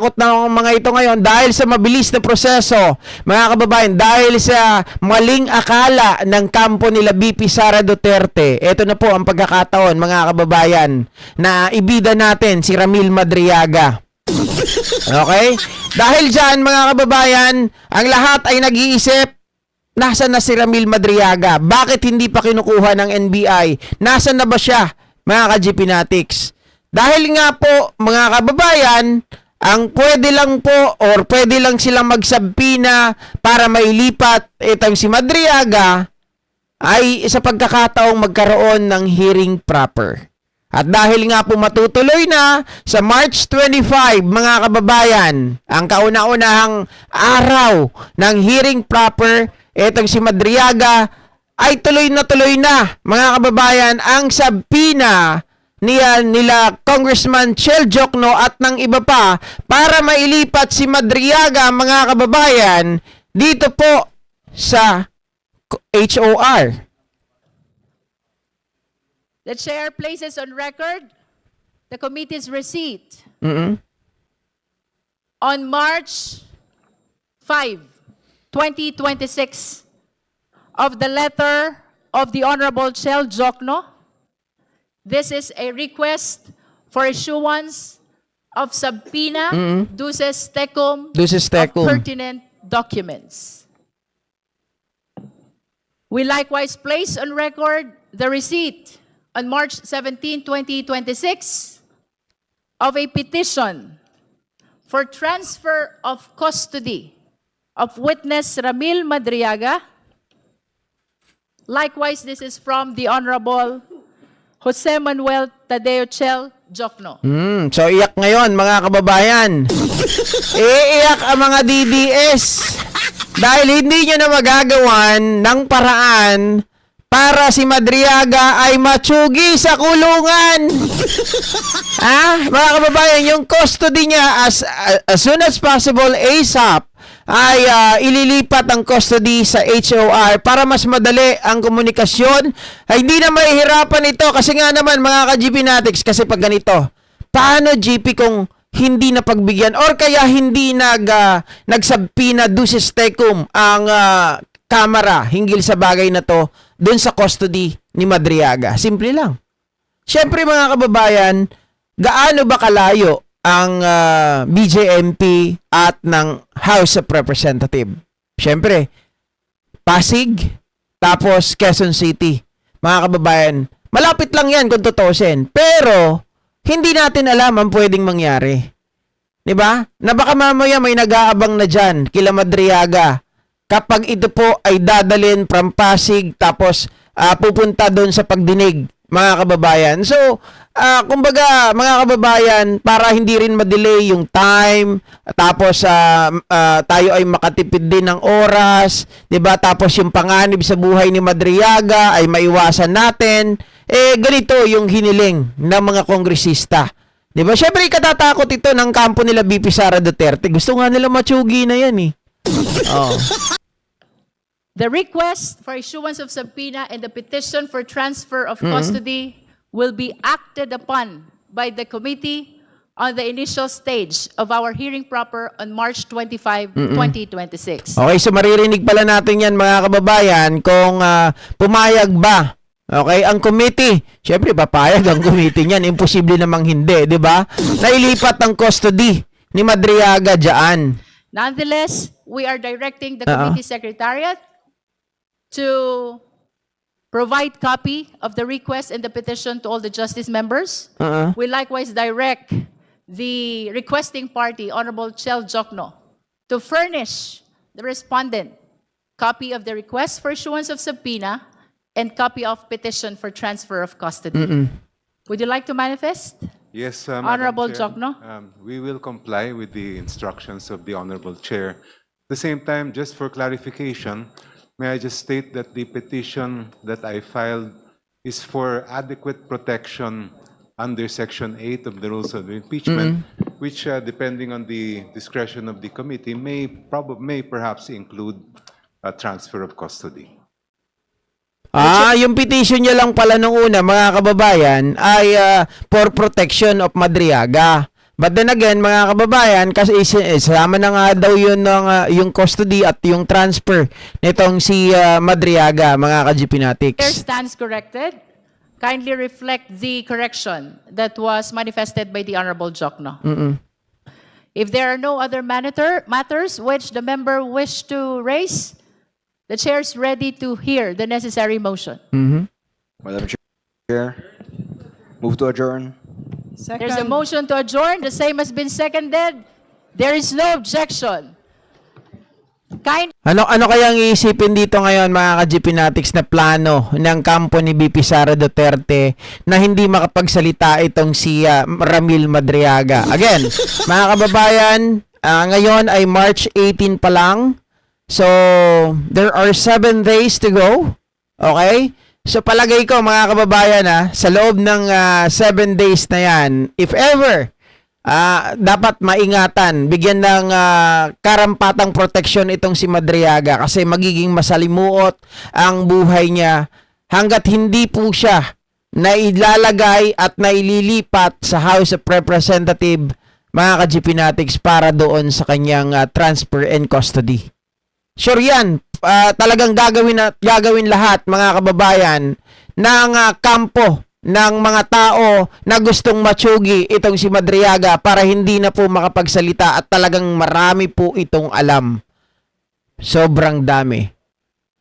Takot na ang mga ito ngayon dahil sa mabilis na proseso, mga kababayan, dahil sa maling akala ng kampo nila BP Sara Duterte. Ito na po ang pagkakataon, mga kababayan, na ibida natin si Ramil Madriaga. Okay? Dahil dyan, mga kababayan, ang lahat ay nag-iisip, nasaan na si Ramil Madriaga? Bakit hindi pa kinukuha ng NBI? Nasaan na ba siya, mga ka-GPnatics? Dahil nga po, mga kababayan, ang pwede lang po or pwede lang silang magsabpina para mailipat itong si Madriaga ay sa pagkakataong magkaroon ng hearing proper. At dahil nga po matutuloy na sa March 25, mga kababayan, ang kauna-unahang araw ng hearing proper, itong si Madriaga ay tuloy na, mga kababayan, ang sabpina nila Congressman Chel Jokno at ng iba pa para mailipat si Madriaga, mga kababayan, dito po sa HOR. The chair places on record the committee's receipt on March 5, 2026 of the letter of the Honorable Chel Jokno. This is a request for issuance of subpoena duces tecum of pertinent documents. We likewise place on record the receipt on March 17, 2026 of a petition for transfer of custody of witness Ramil Madriaga. Likewise, this is from the Honorable Jose Manuel Tadeo Chel Jokno. So iyak ngayon, mga kababayan. Iiyak ang mga DDS dahil hindi nyo na magagawan ng paraan para si Madriaga ay matsugi sa kulungan. Mga kababayan, yung custody niya as soon as possible, ASAP, ay ililipat ang custody sa HOR para mas madali ang komunikasyon. Ay hindi na mahihirapan ito kasi nga naman, mga ka-GPnatics, kasi pag ganito, paano GP kung hindi na pagbigyan or kaya hindi nagsabpina duces tecum ang Kamara hinggil sa bagay na to dun sa custody ni Madriaga? Simple lang. Siyempre, mga kababayan, gaano ba kalayo ang BJMP at ng House of Representatives? Siyempre, Pasig, tapos Quezon City. Mga kababayan, malapit lang yan kung tutusin. Pero, hindi natin alam ang pwedeng mangyari. Diba? Na baka mamaya may nag-aabang na dyan kila Madriaga kapag ito po ay dadalhin from Pasig tapos pupunta doon sa pagdinig, mga kababayan. So, kumbaga, mga kababayan, para hindi rin ma-delay yung time, tapos tayo ay makatipid din ng oras, 'di ba? Tapos yung panganib sa buhay ni Madriaga ay maiwasan natin. Ganito yung hiniling ng mga kongresista. 'Di ba? Syempre, ikatatakot ito ng kampo nila BP Sara Duterte. Gusto nga nila matsugi na yan eh. Oh. The request for issuance of subpoena and the petition for transfer of custody will be acted upon by the committee on the initial stage of our hearing proper on March 25, 2026. Okay, so maririnig pala natin yan, mga kababayan, kung pumayag ba, okay, ang committee. Siyempre, papayag ang committee niyan. Imposible namang hindi, di ba? Nailipat ang custody ni Madriaga dyan. Nonetheless, we are directing the committee secretariat to provide copy of the request and the petition to all the justice members. We likewise direct the requesting party, Honorable Chel Jokno, to furnish the respondent copy of the request for issuance of subpoena and copy of petition for transfer of custody. Would you like to manifest? Yes, Honorable Madam Chair. Jokno? We will comply with the instructions of the Honorable Chair. At the same time, just for clarification, may I just state that the petition that I filed is for adequate protection under Section 8 of the Rules of Impeachment, which, depending on the discretion of the committee, may perhaps include a transfer of custody. Yung petition niya lang pala nung una, mga kababayan, ay for protection of Madriaga. But then again, mga kababayan, kasi isama na nga daw yun ng, yung custody at yung transfer nitong si Madriaga, mga ka-GP Chair Natics. stands corrected. Kindly reflect the correction that was manifested by the Honorable Jokno. If there are no other matters which the member wish to raise, the chair is ready to hear the necessary motion. Madam Chair, move to adjourn. There's a motion to adjourn. The same has been seconded. There is no objection. Ano kayang iisipin dito ngayon, mga ka-GP Natics, na plano ng kampo ni BP Sara Duterte na hindi makapagsalita itong si Ramil Madriaga? Again, mga kababayan, ngayon ay March 18 pa lang. So, there are 7 days to go. Okay? So, palagay ko, mga kababayan, sa loob ng 7 days na yan, if ever, dapat maingatan, bigyan ng karampatang proteksyon itong si Madriaga kasi magiging masalimuot ang buhay niya hanggat hindi po siya nailalagay at naililipat sa House of Representatives, mga ka-GP Natics, para doon sa kanyang transfer and custody. Sure yan, talagang gagawin lahat, mga kababayan, ng kampo ng mga tao na gustong matsugi itong si Madriaga para hindi na po makapagsalita at talagang marami po itong alam. Sobrang dami.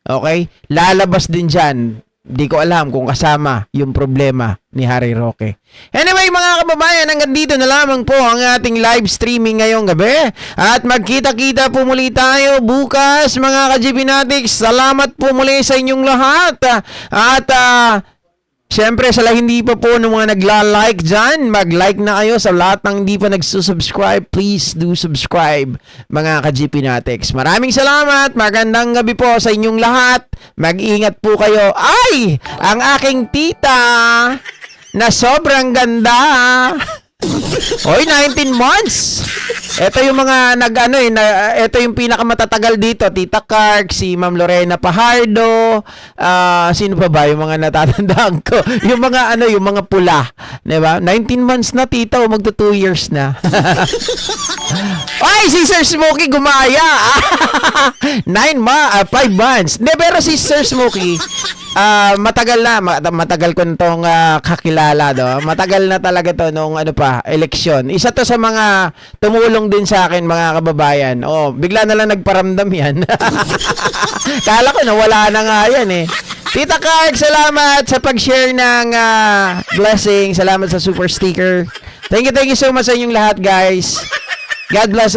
Okay? Lalabas din dyan. Di ko alam kung kasama yung problema ni Harry Roque. Anyway, mga kababayan, hanggang dito na lamang po ang ating live streaming ngayong gabi. At magkita-kita po muli tayo bukas, mga ka-GP Natics. Salamat po muli sa inyong lahat. At siyempre, sa hindi pa po ng mga nagla-like dyan, mag-like na kayo. Sa lahat ng hindi pa nagsusubscribe, please do subscribe, mga ka-GP Natics. Maraming salamat. Magandang gabi po sa inyong lahat. Mag-ingat po kayo. Ay! Ang aking tita na sobrang ganda. Oy, 19 months. Ito yung mga ito yung pinakamatatagal dito, Tita Kark, si Ma'am Lorena Pajardo, sino pa ba yung mga natatandaan ko? Yung mga yung mga pula, 'di ba? 19 months na, tita, o magto 2 years na. Ay, si Sir Smokey gumaya. 5 months. Hindi, pero si Sir Smokey, matagal ko nitong kakilala, do. Matagal na talaga to nung eleksyon. Isa to sa mga tumulong din sa akin, mga kababayan. Oh, bigla na lang nagparamdam yan. Kala ko nawala na nga yan eh. Tita Kark, salamat sa pag-share ng blessing. Salamat sa super sticker. Thank you so much sa inyong lahat, guys. God bless.